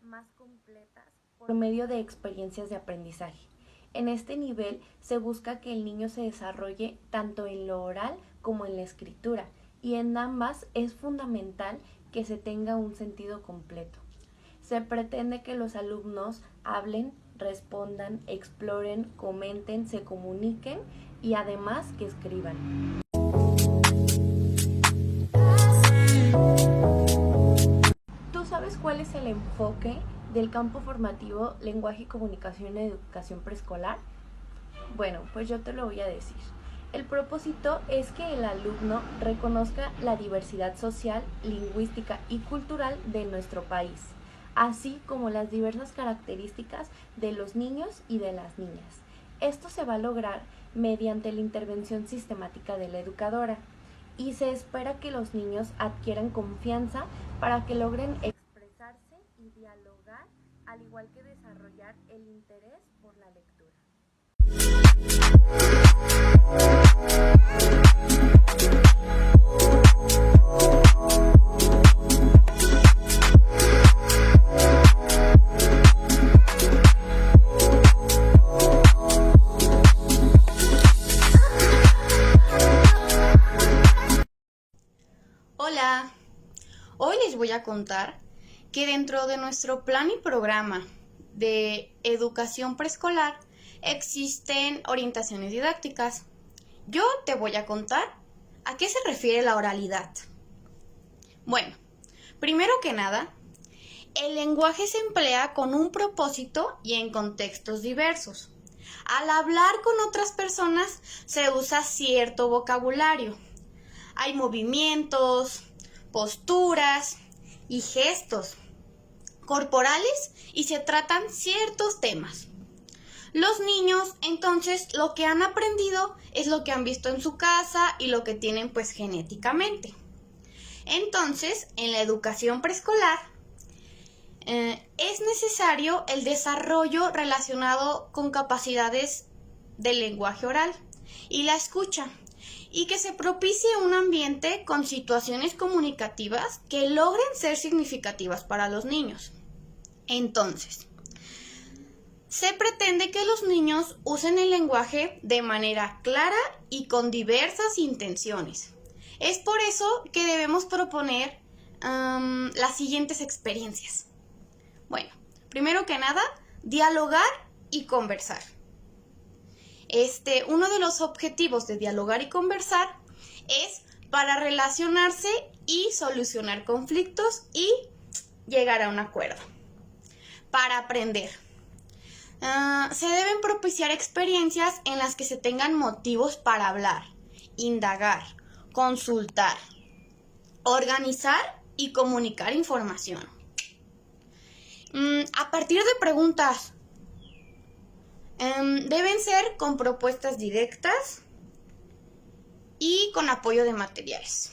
más completas por medio de experiencias de aprendizaje. En este nivel se busca que el niño se desarrolle tanto en lo oral como en la escritura, y en ambas es fundamental que se tenga un sentido completo. Se pretende que los alumnos hablen, respondan, exploren, comenten, se comuniquen y además que escriban. ¿Tú sabes cuál es el enfoque del campo formativo Lenguaje y Comunicación en Educación Preescolar? Bueno, pues yo te lo voy a decir. El propósito es que el alumno reconozca la diversidad social, lingüística y cultural de nuestro país, así como las diversas características de los niños y de las niñas. Esto se va a lograr mediante la intervención sistemática de la educadora, y se espera que los niños adquieran confianza para que logren expresarse y dialogar, al igual que desarrollar el interés por la lectura. Hola, hoy les voy a contar que dentro de nuestro plan y programa de educación preescolar existen orientaciones didácticas. Yo te voy a contar a qué se refiere la oralidad. Bueno, primero que nada, el lenguaje se emplea con un propósito y en contextos diversos. Al hablar con otras personas se usa cierto vocabulario. Hay movimientos, posturas y gestos corporales y se tratan ciertos temas. Los niños, entonces, lo que han aprendido es lo que han visto en su casa y lo que tienen pues genéticamente. Entonces, en la educación preescolar es necesario el desarrollo relacionado con capacidades del lenguaje oral y la escucha, y que se propicie un ambiente con situaciones comunicativas que logren ser significativas para los niños. Entonces, se pretende que los niños usen el lenguaje de manera clara y con diversas intenciones. Es por eso que debemos proponer las siguientes experiencias. Bueno, primero que nada, dialogar y conversar. Uno de los objetivos de dialogar y conversar es para relacionarse y solucionar conflictos y llegar a un acuerdo. Para aprender, se deben propiciar experiencias en las que se tengan motivos para hablar, indagar, consultar, organizar y comunicar información. A partir de preguntas, deben ser con propuestas directas y con apoyo de materiales.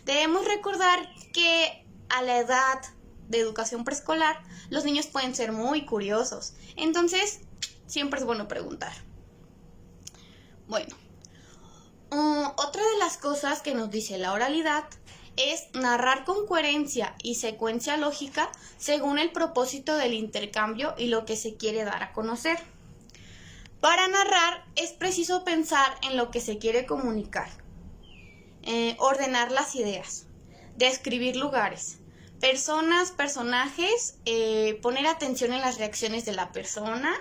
Debemos recordar que a la edad de educación preescolar los niños pueden ser muy curiosos, entonces siempre es bueno preguntar. Bueno, otra de las cosas que nos dice la oralidad es narrar con coherencia y secuencia lógica según el propósito del intercambio y lo que se quiere dar a conocer. Para narrar es preciso pensar en lo que se quiere comunicar, ordenar las ideas, describir lugares, personas, personajes, poner atención en las reacciones de la persona,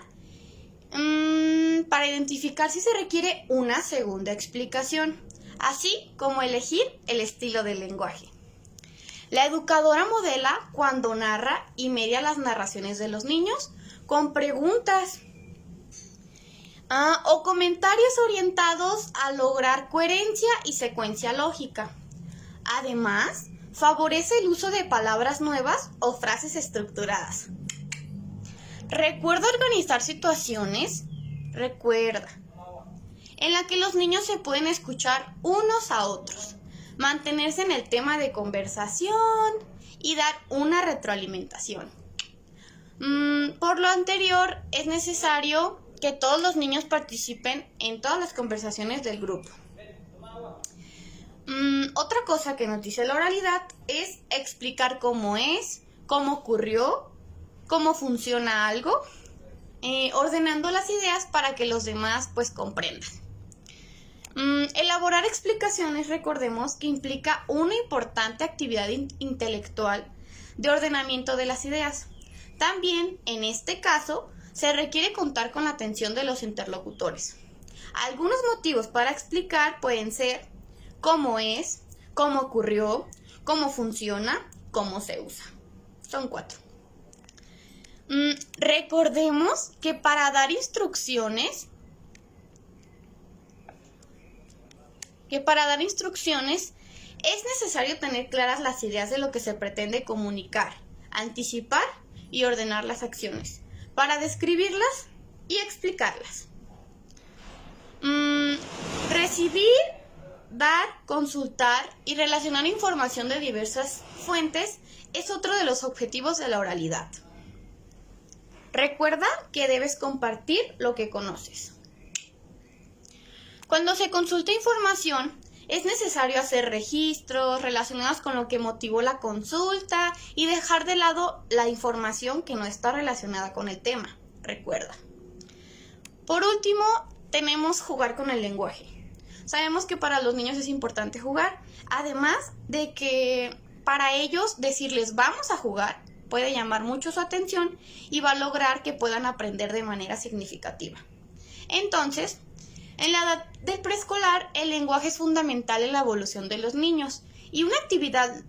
para identificar si se requiere una segunda explicación, así como elegir el estilo del lenguaje. La educadora modela cuando narra y media las narraciones de los niños con preguntas o comentarios orientados a lograr coherencia y secuencia lógica. Además, favorece el uso de palabras nuevas o frases estructuradas. Recuerda organizar situaciones, en la que los niños se pueden escuchar unos a otros, mantenerse en el tema de conversación y dar una retroalimentación. Por lo anterior, es necesario que todos los niños participen en todas las conversaciones del grupo. Otra cosa que nos dice la oralidad es explicar cómo es, cómo ocurrió, cómo funciona algo, ordenando las ideas para que los demás pues comprendan. Elaborar explicaciones, recordemos que implica una importante actividad intelectual de ordenamiento de las ideas. También, en este caso, se requiere contar con la atención de los interlocutores. Algunos motivos para explicar pueden ser cómo es, cómo ocurrió, cómo funciona, cómo se usa. Son 4. Recordemos que para dar instrucciones es necesario tener claras las ideas de lo que se pretende comunicar, anticipar y ordenar las acciones, para describirlas y explicarlas. Recibir, dar, consultar y relacionar información de diversas fuentes es otro de los objetivos de la oralidad. Recuerda que debes compartir lo que conoces. Cuando se consulta información, es necesario hacer registros relacionados con lo que motivó la consulta y dejar de lado la información que no está relacionada con el tema. Recuerda. Por último, tenemos jugar con el lenguaje. Sabemos que para los niños es importante jugar, además de que para ellos decirles vamos a jugar puede llamar mucho su atención y va a lograr que puedan aprender de manera significativa. Entonces, en la edad del preescolar, el lenguaje es fundamental en la evolución de los niños y una actividad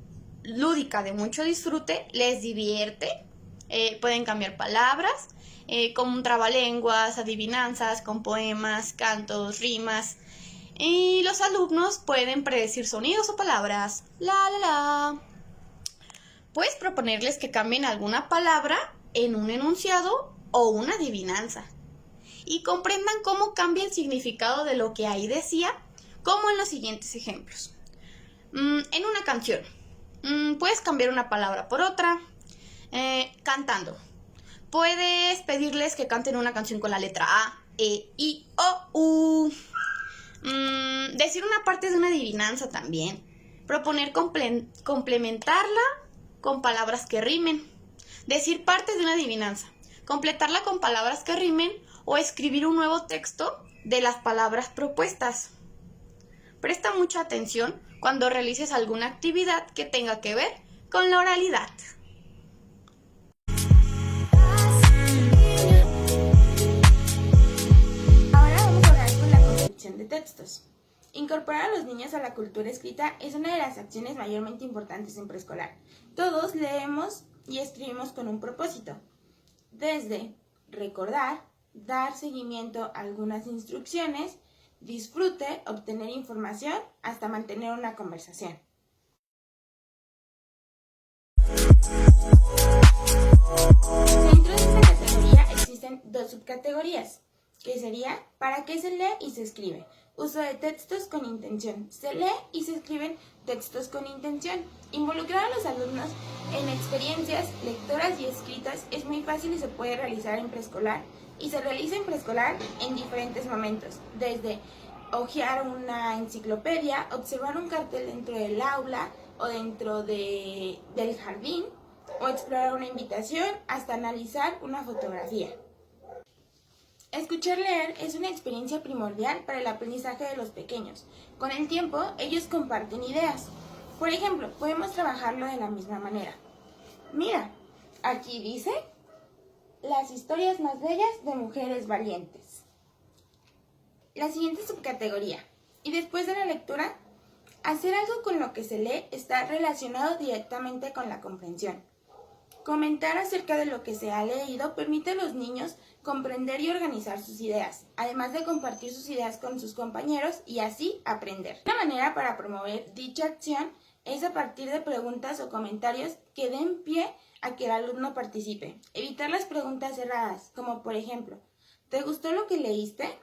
lúdica de mucho disfrute les divierte. Pueden cambiar palabras, como un trabalenguas, adivinanzas, con poemas, cantos, rimas. Y los alumnos pueden predecir sonidos o palabras. Puedes proponerles que cambien alguna palabra en un enunciado o una adivinanza y comprendan cómo cambia el significado de lo que ahí decía, como en los siguientes ejemplos. En una canción, puedes cambiar una palabra por otra. Cantando, puedes pedirles que canten una canción con la letra A, E, I, O, U. Decir una parte de una adivinanza también. Proponer complementarla con palabras que rimen. Decir parte de una adivinanza. Completarla con palabras que rimen o escribir un nuevo texto de las palabras propuestas. Presta mucha atención cuando realices alguna actividad que tenga que ver con la oralidad. Ahora vamos a hablar con la construcción de textos. Incorporar a los niños a la cultura escrita es una de las acciones mayormente importantes en preescolar. Todos leemos y escribimos con un propósito, desde recordar, dar seguimiento a algunas instrucciones, disfrute, obtener información, hasta mantener una conversación. Dentro de esta categoría existen 2 subcategorías, que sería ¿para qué se lee y se escribe? Uso de textos con intención. Se lee y se escriben textos con intención. Involucrar a los alumnos en experiencias lectoras y escritas es muy fácil y se puede realizar en preescolar. Y se realiza en preescolar en diferentes momentos, desde hojear una enciclopedia, observar un cartel dentro del aula o dentro del jardín, o explorar una invitación, hasta analizar una fotografía. Escuchar leer es una experiencia primordial para el aprendizaje de los pequeños. Con el tiempo, ellos comparten ideas. Por ejemplo, podemos trabajarlo de la misma manera. Mira, aquí dice las historias más bellas de mujeres valientes. La siguiente subcategoría. Y después de la lectura, hacer algo con lo que se lee está relacionado directamente con la comprensión. Comentar acerca de lo que se ha leído permite a los niños comprender y organizar sus ideas, además de compartir sus ideas con sus compañeros y así aprender. Una manera para promover dicha acción es a partir de preguntas o comentarios que den pie a que el alumno participe. Evitar las preguntas cerradas, como por ejemplo, ¿te gustó lo que leíste?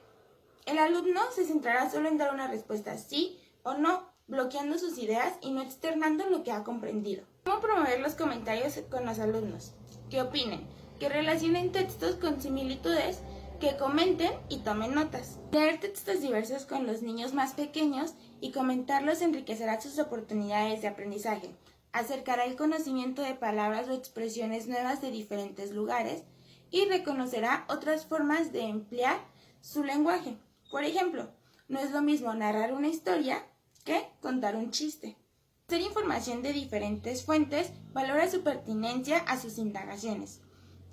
El alumno se centrará solo en dar una respuesta sí o no, bloqueando sus ideas y no externando lo que ha comprendido. ¿Cómo promover los comentarios con los alumnos? ¿Qué opinen? Que relacionen textos con similitudes, que comenten y tomen notas. Leer textos diversos con los niños más pequeños y comentarlos enriquecerá sus oportunidades de aprendizaje. acercará el conocimiento de palabras o expresiones nuevas de diferentes lugares y reconocerá otras formas de emplear su lenguaje. Por ejemplo, no es lo mismo narrar una historia que contar un chiste. Hacer información de diferentes fuentes valora su pertinencia a sus indagaciones.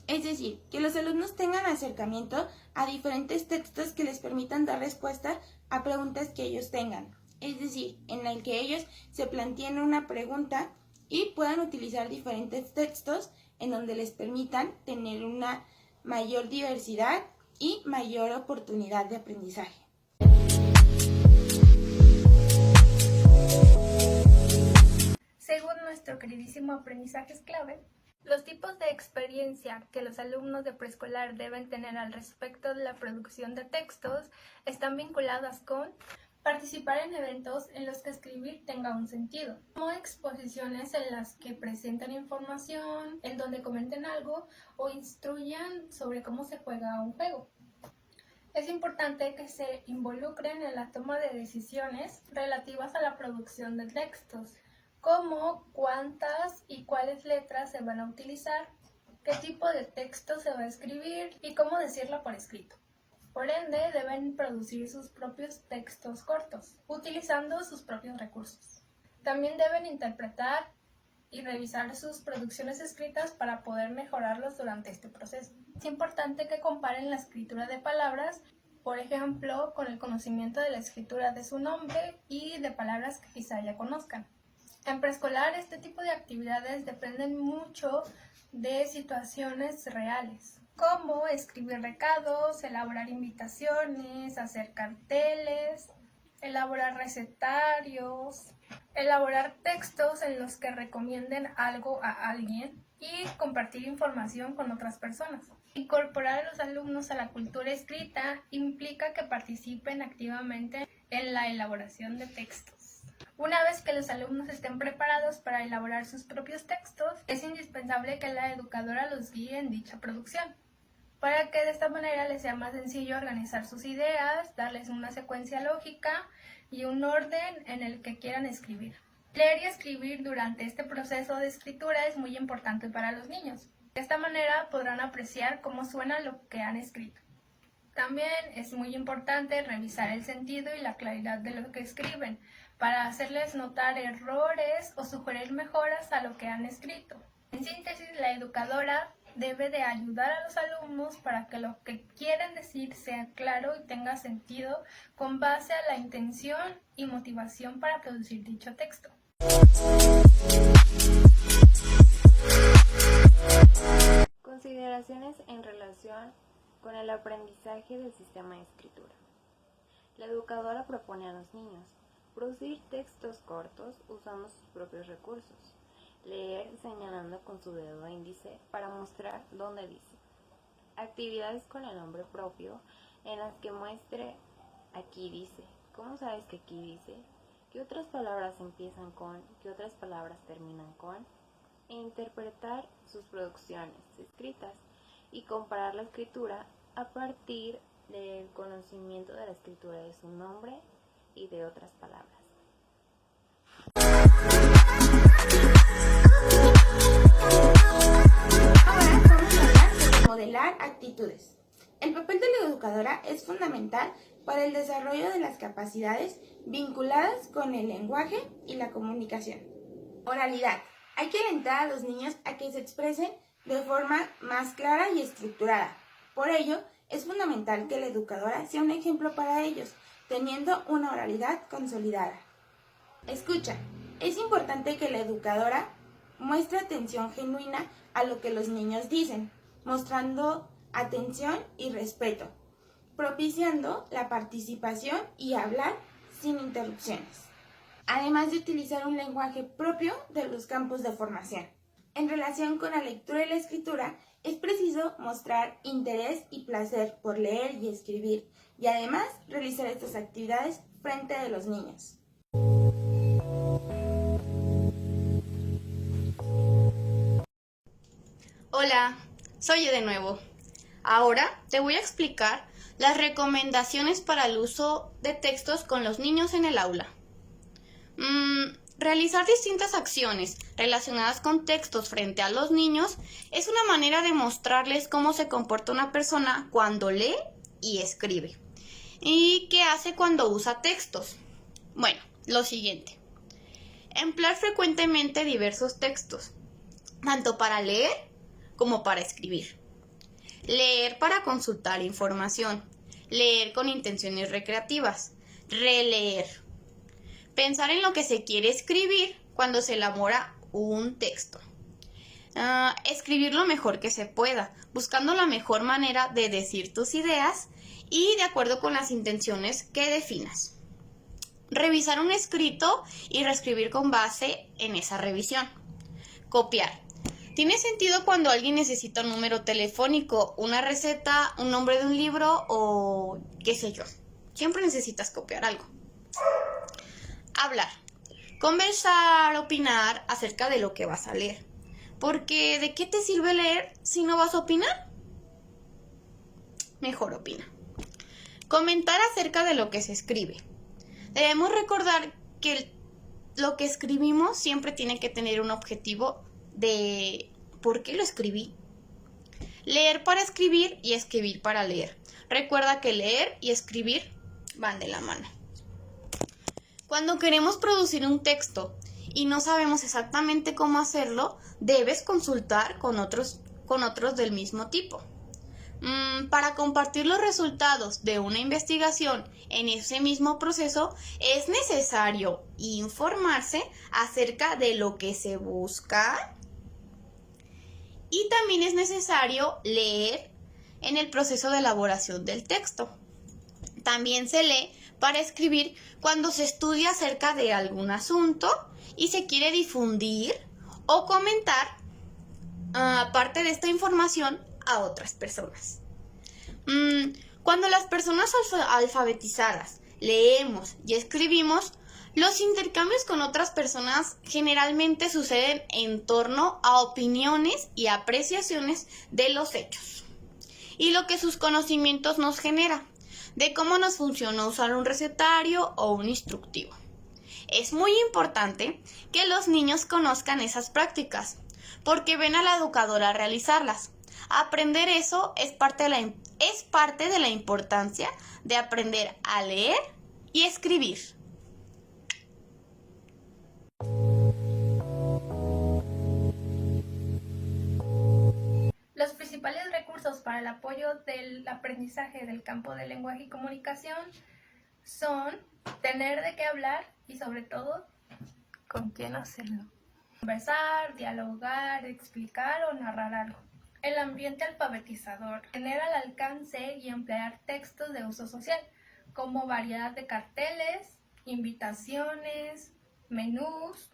Es decir, que los alumnos tengan acercamiento a diferentes textos que les permitan dar respuesta a preguntas que ellos tengan. Es decir, en el que ellos se planteen una pregunta y puedan utilizar diferentes textos en donde les permitan tener una mayor diversidad y mayor oportunidad de aprendizaje. Según nuestro queridísimo aprendizaje es clave, los tipos de experiencia que los alumnos de preescolar deben tener al respecto de la producción de textos están vinculadas con participar en eventos en los que escribir tenga un sentido, como exposiciones en las que presenten información, en donde comenten algo o instruyan sobre cómo se juega un juego. Es importante que se involucren en la toma de decisiones relativas a la producción de textos, como cuántas y cuáles letras se van a utilizar, qué tipo de texto se va a escribir y cómo decirlo por escrito. Por ende, deben producir sus propios textos cortos, utilizando sus propios recursos. También deben interpretar y revisar sus producciones escritas para poder mejorarlos durante este proceso. Es importante que comparen la escritura de palabras, por ejemplo, con el conocimiento de la escritura de su nombre y de palabras que quizá ya conozcan. En preescolar, este tipo de actividades dependen mucho de situaciones reales, como escribir recados, elaborar invitaciones, hacer carteles, elaborar recetarios, elaborar textos en los que recomienden algo a alguien y compartir información con otras personas. Incorporar a los alumnos a la cultura escrita implica que participen activamente en la elaboración de textos. Una vez que los alumnos estén preparados para elaborar sus propios textos, es indispensable que la educadora los guíe en dicha producción, para que de esta manera les sea más sencillo organizar sus ideas, darles una secuencia lógica y un orden en el que quieran escribir. Leer y escribir durante este proceso de escritura es muy importante para los niños. De esta manera podrán apreciar cómo suena lo que han escrito. También es muy importante revisar el sentido y la claridad de lo que escriben, para hacerles notar errores o sugerir mejoras a lo que han escrito. En síntesis, la educadora debe de ayudar a los alumnos para que lo que quieren decir sea claro y tenga sentido con base a la intención y motivación para producir dicho texto. Consideraciones en relación con el aprendizaje del sistema de escritura. La educadora propone a los niños producir textos cortos usando sus propios recursos, leer señalando con su dedo índice para mostrar dónde dice, actividades con el nombre propio en las que muestre aquí dice, cómo sabes que aquí dice, qué otras palabras empiezan con, qué otras palabras terminan con, e interpretar sus producciones escritas y comparar la escritura a partir del conocimiento de la escritura de su nombre y de otras palabras. Ahora vamos a hablar sobre modelar actitudes. El papel de la educadora es fundamental para el desarrollo de las capacidades vinculadas con el lenguaje y la comunicación. Oralidad. Hay que alentar a los niños a que se expresen de forma más clara y estructurada. Por ello, es fundamental que la educadora sea un ejemplo para ellos, teniendo una oralidad consolidada. Escucha. Es importante que la educadora muestre atención genuina a lo que los niños dicen, mostrando atención y respeto, propiciando la participación y hablar sin interrupciones, además de utilizar un lenguaje propio de los campos de formación. En relación con la lectura y la escritura, es preciso mostrar interés y placer por leer y escribir, y además realizar estas actividades frente a los niños. Hola, soy yo de nuevo. Ahora te voy a explicar las recomendaciones para el uso de textos con los niños en el aula. Realizar distintas acciones relacionadas con textos frente a los niños es una manera de mostrarles cómo se comporta una persona cuando lee y escribe. ¿Y qué hace cuando usa textos? Bueno, lo siguiente. Emplear frecuentemente diversos textos, tanto para leer como para escribir. Leer para consultar información. Leer con intenciones recreativas. Releer. Pensar en lo que se quiere escribir cuando se elabora un texto. Escribir lo mejor que se pueda, buscando la mejor manera de decir tus ideas y de acuerdo con las intenciones que definas. Revisar un escrito y reescribir con base en esa revisión. Copiar. ¿Tiene sentido cuando alguien necesita un número telefónico, una receta, un nombre de un libro o qué sé yo? Siempre necesitas copiar algo. Hablar. Conversar, opinar acerca de lo que vas a leer. Porque ¿de qué te sirve leer si no vas a opinar? Mejor opina. Comentar acerca de lo que se escribe. Debemos recordar que lo que escribimos siempre tiene que tener un objetivo de ¿por qué lo escribí? Leer para escribir y escribir para leer. Recuerda que leer y escribir van de la mano. Cuando queremos producir un texto y no sabemos exactamente cómo hacerlo, debes consultar con otros del mismo tipo. Para compartir los resultados de una investigación en ese mismo proceso, es necesario informarse acerca de lo que se busca y también es necesario leer en el proceso de elaboración del texto. También se lee para escribir cuando se estudia acerca de algún asunto y se quiere difundir o comentar parte de esta información a otras personas. Cuando las personas alfabetizadas leemos y escribimos, los intercambios con otras personas generalmente suceden en torno a opiniones y apreciaciones de los hechos y lo que sus conocimientos nos generan, de cómo nos funciona usar un recetario o un instructivo. Es muy importante que los niños conozcan esas prácticas, porque ven a la educadora realizarlas. Aprender eso es parte de la importancia de aprender a leer y escribir. Los principales recursos para el apoyo del aprendizaje del campo de lenguaje y comunicación son tener de qué hablar y sobre todo con quién hacerlo. Conversar, dialogar, explicar o narrar algo. El ambiente alfabetizador. Tener al alcance y emplear textos de uso social, como variedad de carteles, invitaciones, menús,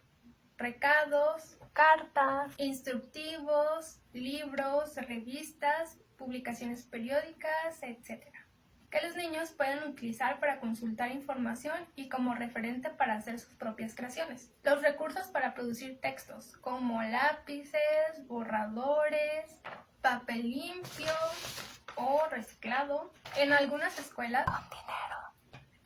recados, cartas, instructivos, libros, revistas, publicaciones periódicas, etc. Que los niños pueden utilizar para consultar información y como referente para hacer sus propias creaciones. Los recursos para producir textos, como lápices, borradores, papel limpio o reciclado. En algunas escuelas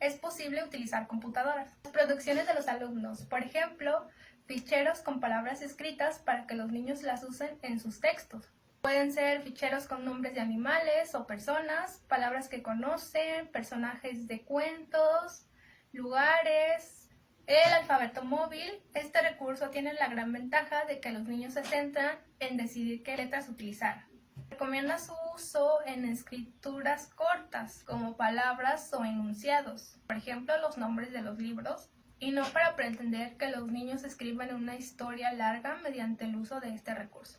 es posible utilizar computadoras. Las producciones de los alumnos, por ejemplo, ficheros con palabras escritas para que los niños las usen en sus textos. Pueden ser ficheros con nombres de animales o personas, palabras que conocen, personajes de cuentos, lugares. El alfabeto móvil. Este recurso tiene la gran ventaja de que los niños se centran en decidir qué letras utilizar. Recomienda su uso en escrituras cortas, como palabras o enunciados, por ejemplo, los nombres de los libros, y no para pretender que los niños escriban una historia larga mediante el uso de este recurso.